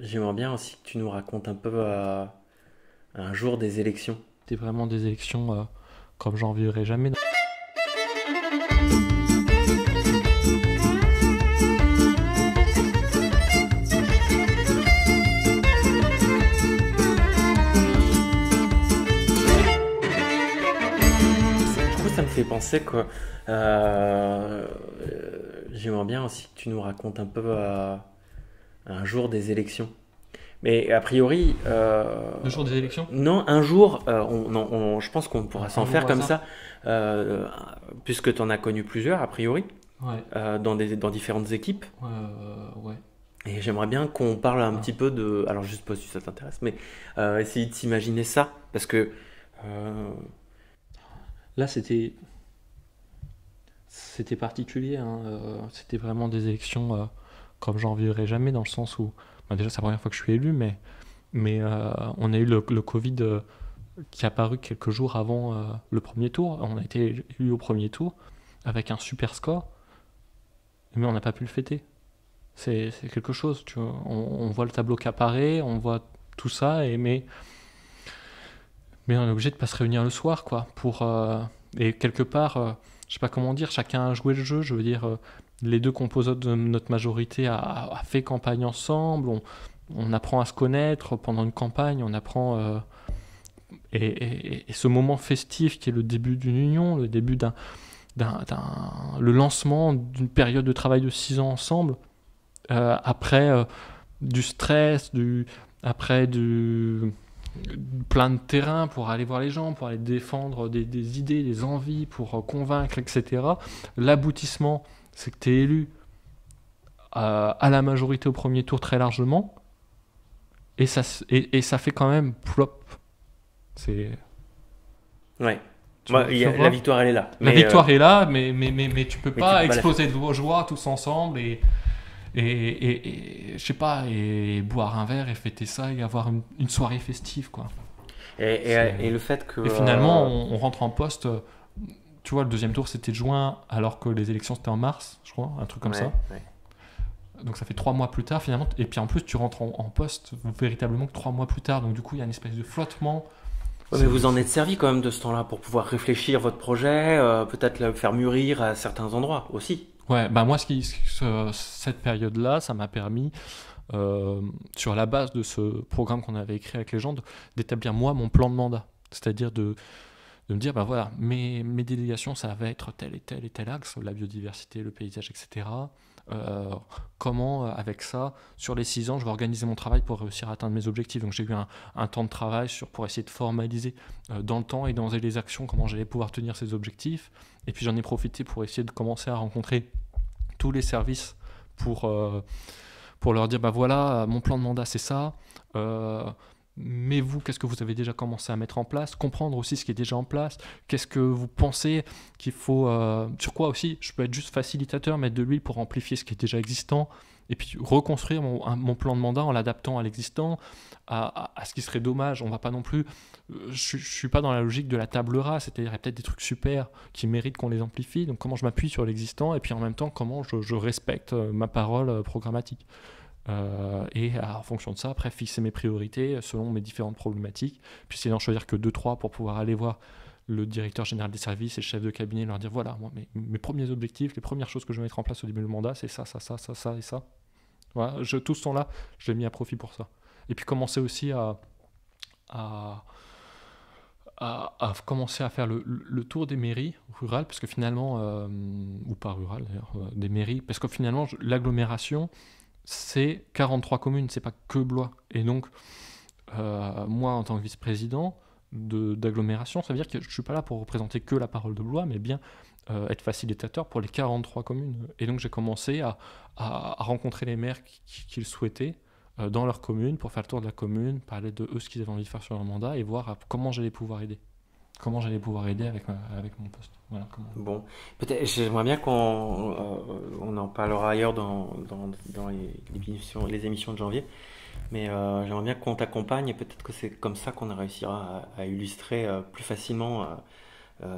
J'aimerais bien aussi que tu nous racontes un peu un jour des élections. C'était vraiment des élections comme j'en vivrai jamais. Du coup, ça me fait penser que euh, j'aimerais bien aussi que tu nous racontes un peu un jour des élections. Mais a priori, Le jour des élections? non, un jour, je pense qu'on pourra Un s'en jour faire au comme hasard? ça, euh, puisque tu en as connu plusieurs, a priori, Ouais, dans différentes équipes. ouais. Et j'aimerais bien qu'on parle un Ah. petit peu de. Alors, je sais pas si ça t'intéresse, mais essayer de s'imaginer ça. Parce que. euh, Là, c'était particulier, hein, c'était vraiment des élections comme j'en vivrai jamais, dans le sens où, bah, déjà, c'est la première fois que je suis élu, mais on a eu le Covid qui est apparu quelques jours avant le premier tour. On a été élu au premier tour avec un super score, mais on n'a pas pu le fêter. C'est quelque chose, tu vois. On voit le tableau qui apparaît, on voit tout ça, mais on est obligé de pas se réunir le soir, quoi. Et quelque part, je sais pas comment dire, chacun a joué le jeu. Je veux dire, les deux composantes de notre majorité a fait campagne ensemble. On apprend à se connaître pendant une campagne, on apprend. Et ce moment festif qui est le début d'une union, le début le lancement d'une période de travail de 6 ans ensemble, après du stress, après plein de terrain pour aller voir les gens, pour aller défendre des idées, des envies, pour convaincre, etc. L'aboutissement, c'est que tu es élu à la majorité au premier tour très largement, et ça fait quand même plop. C'est, ouais. tu, tu La vois. victoire, elle est là. La Mais, victoire est là, mais tu peux mais tu pas peux pas la exploser fêter. de joie tous ensemble et je sais pas, et boire un verre et fêter ça et avoir une soirée festive, quoi. Et C'est... le fait que. Et finalement, on rentre en poste. Tu vois, le deuxième tour c'était juin, alors que les élections c'était en mars, je crois, un truc comme Ouais, ça. ouais. Donc ça fait 3 mois plus tard finalement. Et puis en plus, tu rentres en poste véritablement que 3 mois plus tard. Donc du coup, il y a une espèce de flottement. Ouais, mais C'est, vous en êtes c'est- servi quand même de ce temps-là pour pouvoir réfléchir votre projet, peut-être le faire mûrir à certains endroits aussi. Ouais, bah moi, cette période-là, ça m'a permis, euh, sur la base de ce programme qu'on avait écrit avec les gens, d'établir moi mon plan de mandat. C'est-à-dire de me dire, bah voilà, mes délégations, ça va être tel et tel et tel axe, la biodiversité, le paysage, etc. Euh, Comment, avec ça, sur les 6 ans, je vais organiser mon travail pour réussir à atteindre mes objectifs. Donc j'ai eu un temps de travail pour essayer de formaliser dans le temps et dans les actions comment j'allais pouvoir tenir ces objectifs. Et puis j'en ai profité pour essayer de commencer à rencontrer tous les services pour, euh, pour leur dire, bah voilà, mon plan de mandat c'est ça. Euh, mais vous, qu'est-ce que vous avez déjà commencé à mettre en place? Comprendre aussi ce qui est déjà en place. Qu'est-ce que vous pensez qu'il faut... sur quoi aussi je peux être juste facilitateur, mettre de l'huile pour amplifier ce qui est déjà existant. Et puis reconstruire mon plan de mandat en l'adaptant à l'existant, à ce qui serait dommage. On va pas non plus... Je suis pas dans la logique de la table rase, c'est-à-dire il y a peut-être des trucs super qui méritent qu'on les amplifie. Donc comment je m'appuie sur l'existant et puis en même temps comment je respecte ma parole programmatique. Et en fonction de ça, après, fixer mes priorités selon mes différentes problématiques. Puis c'est d'en choisir que deux trois pour pouvoir aller voir le directeur général des services et le chef de cabinet et leur dire voilà, moi, mes premiers objectifs, les premières choses que je vais mettre en place au début du mandat, c'est ça, ça, ça, ça, ça et ça. Voilà, tout ce temps-là, je l'ai mis à profit pour ça. Et puis commencer aussi à, à commencer à faire le tour des mairies rurales, parce que finalement, ou pas rurales d'ailleurs, des mairies, parce que finalement, l'agglomération, c'est 43 communes, c'est pas que Blois. Et donc, moi, en tant que vice-président d'agglomération, ça veut dire que je suis pas là pour représenter que la parole de Blois, mais bien être facilitateur pour les 43 communes. Et donc, j'ai commencé à rencontrer les maires qui le souhaitaient dans leur commune, pour faire le tour de la commune, parler de eux, ce qu'ils avaient envie de faire sur leur mandat, et voir comment j'allais pouvoir aider. Comment j'allais pouvoir aider avec mon poste. Voilà, comment... Bon, peut-être, j'aimerais bien on en parlera ailleurs dans les émissions de janvier, mais j'aimerais bien qu'on t'accompagne et peut-être que c'est comme ça qu'on réussira à illustrer plus facilement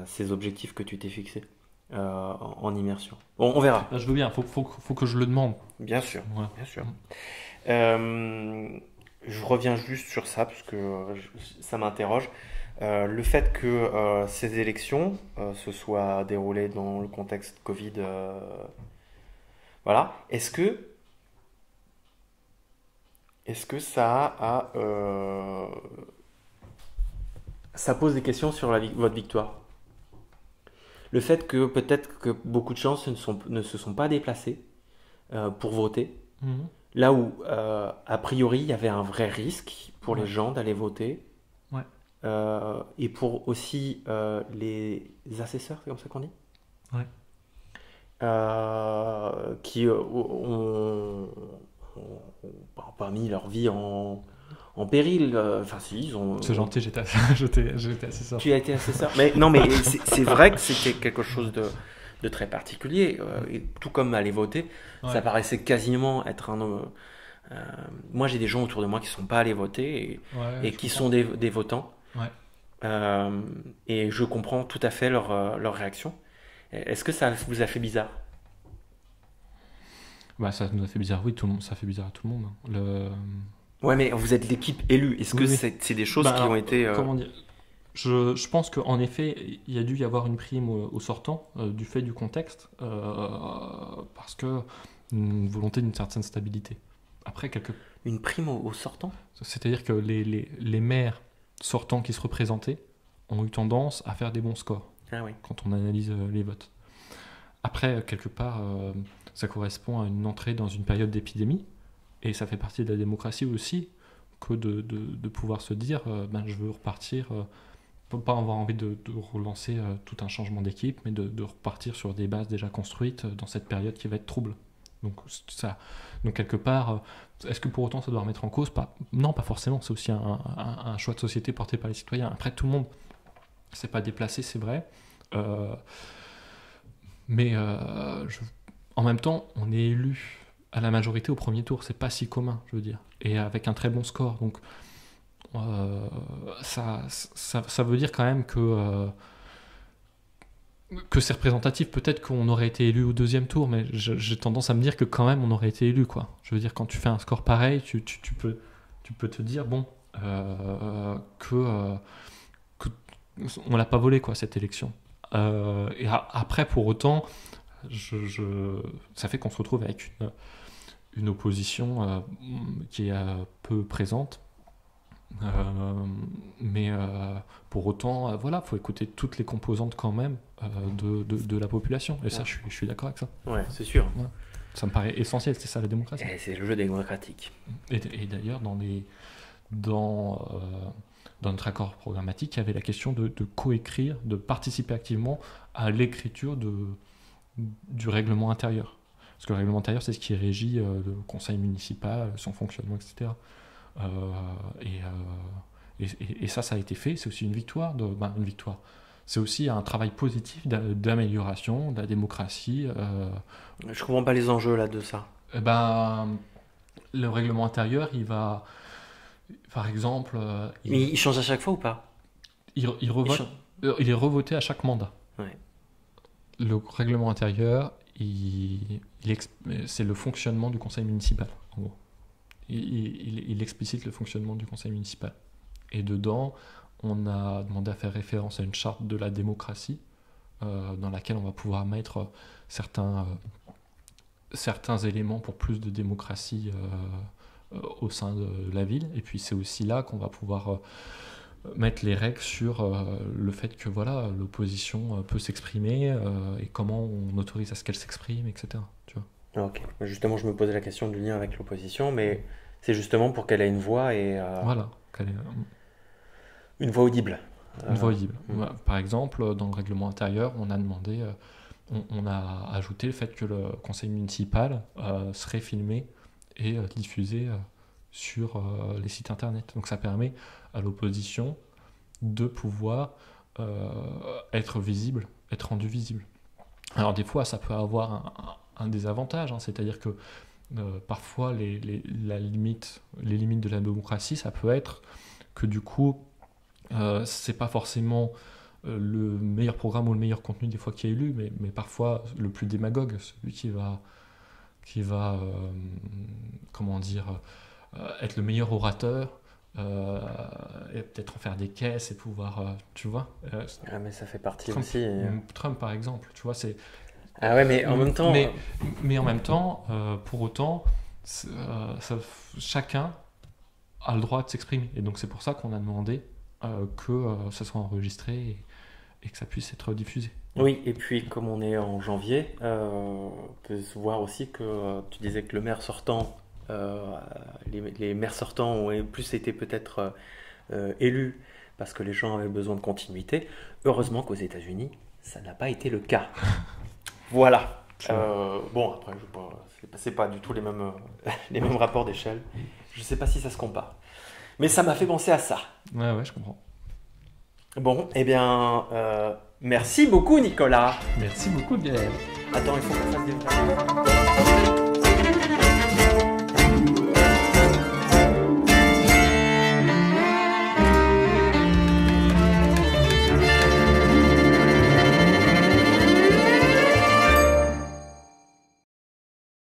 ces objectifs que tu t'es fixés en immersion. Bon, on verra. Là, je veux bien, faut que je le demande. Bien sûr, Voilà. bien sûr. Euh, reviens juste sur ça parce que ça m'interroge. Le fait que ces élections se soient déroulées dans le contexte Covid, voilà, est-ce que ça pose des questions sur votre victoire? Le fait que peut-être que beaucoup de gens ne se sont pas déplacés pour voter, Mhm. là où a priori il y avait un vrai risque pour les Ouais. gens d'aller voter, Ouais. et pour aussi les assesseurs, c'est comme ça qu'on dit, Ouais. qui ont pas mis leur vie en péril. Enfin, si, C'est gentil, j'étais j'étais assez tu as sorti. été assesseur. Mais non, mais c'est vrai que c'était quelque chose de très particulier. Et tout comme aller voter, ça Ouais. paraissait quasiment être un. Moi, j'ai des gens autour de moi qui sont pas allés voter Ouais, et je qui comprends. sont des votants. Ouais. Euh, et je comprends tout à fait leur réaction. Est-ce que ça vous a fait bizarre? Bah, ça nous a fait bizarre, oui, tout le monde, ça fait bizarre à tout le monde, hein. Ouais, mais vous êtes l'équipe élue. Est-ce que Oui, oui. c'est des choses Bah, qui ont alors, été. comment dire? Je pense qu'en effet, il y a dû y avoir une prime au sortant, du fait du contexte, parce que une volonté d'une certaine stabilité. Après, Une prime au sortant? c'est-à-dire que les maires sortants qui se représentaient ont eu tendance à faire des bons scores Ah oui. quand on analyse les votes. Après, quelque part, ça correspond à une entrée dans une période d'épidémie, et ça fait partie de la démocratie aussi, que de pouvoir se dire, ben, je veux repartir, pas avoir envie de relancer tout un changement d'équipe, mais de repartir sur des bases déjà construites dans cette période qui va être trouble. Donc, ça, donc quelque part, est-ce que pour autant ça doit remettre en cause? Pas, non, pas forcément, c'est aussi un choix de société porté par les citoyens. Après, tout le monde ne s'est pas déplacé, c'est vrai. Euh, mais en même temps, on est élu à la majorité au premier tour, c'est pas si commun, je veux dire, et avec un très bon score. Donc ça veut dire quand même que c'est représentatif. Peut-être qu'on aurait été élu au deuxième tour, mais j'ai tendance à me dire que quand même on aurait été élu, quoi. Je veux dire, quand tu fais un score pareil, tu peux te dire, bon, que on l'a pas volé, quoi, cette élection. Après, pour autant, ça fait qu'on se retrouve avec une opposition qui est peu présente. Mais pour autant, voilà, faut écouter toutes les composantes quand même de la population. Et ça, Ouais. je suis d'accord avec ça. Ouais, c'est sûr. Ouais. Ça me paraît essentiel, c'est ça la démocratie. Et c'est le jeu démocratique. Et d'ailleurs, dans, euh, dans notre accord programmatique, il y avait la question de coécrire, de participer activement à l'écriture du règlement intérieur. Parce que le règlement intérieur, c'est ce qui régit le conseil municipal, son fonctionnement, etc. Euh, et, et ça a été fait. C'est aussi une victoire. Une victoire. C'est aussi un travail positif d'amélioration de la démocratie. Je comprends pas les enjeux là de ça. Eh ben, le règlement intérieur, il va, par exemple, Mais il change à chaque fois ou pas? il Il revote, change. il est revoté à chaque mandat. Ouais. Le règlement intérieur, c'est le fonctionnement du conseil municipal, en gros. Il explicite le fonctionnement du conseil municipal. Et dedans, on a demandé à faire référence à une charte de la démocratie, dans laquelle on va pouvoir mettre certains éléments pour plus de démocratie au sein de la ville. Et puis c'est aussi là qu'on va pouvoir mettre les règles sur le fait que voilà, l'opposition peut s'exprimer et comment on autorise à ce qu'elle s'exprime, etc. Tu vois. Ok. Justement, je me posais la question du lien avec l'opposition, mais c'est justement pour qu'elle ait une voix et Voilà, une voix audible. une voix audible. Hmm. Voilà. Par exemple, dans le règlement intérieur, on a demandé, on a ajouté le fait que le conseil municipal serait filmé et diffusé sur les sites internet. Donc ça permet à l'opposition de pouvoir être visible, être rendu visible. Alors des fois, ça peut avoir un désavantage, hein, c'est-à-dire que parfois les limites de la démocratie, ça peut être que du coup, c'est pas forcément le meilleur programme ou le meilleur contenu des fois qui est élu, mais parfois le plus démagogue, celui qui va comment dire, être le meilleur orateur, et peut-être en faire des caisses et pouvoir, tu vois. Ah, mais ça fait partie Trump, aussi. Trump, par exemple, tu vois, c'est. Ah ouais, mais en même temps. Mais en même temps, pour autant, chacun a le droit de s'exprimer. Et donc c'est pour ça qu'on a demandé que ça soit enregistré et que ça puisse être diffusé. Oui, et puis comme on est en janvier, on peut se voir aussi que tu disais que le maire sortant, les maires sortants ont plus été peut-être élus parce que les gens avaient besoin de continuité. Heureusement qu'aux États-Unis, ça n'a pas été le cas. Voilà. Bon, après, c'est pas du tout les mêmes, les mêmes rapports d'échelle. Je sais pas si ça se compare. Mais ça m'a fait penser à ça. Ouais, je comprends. Bon, eh bien, merci beaucoup, Nicolas. Merci beaucoup, Gaël. Attends, il faut qu'on fasse des...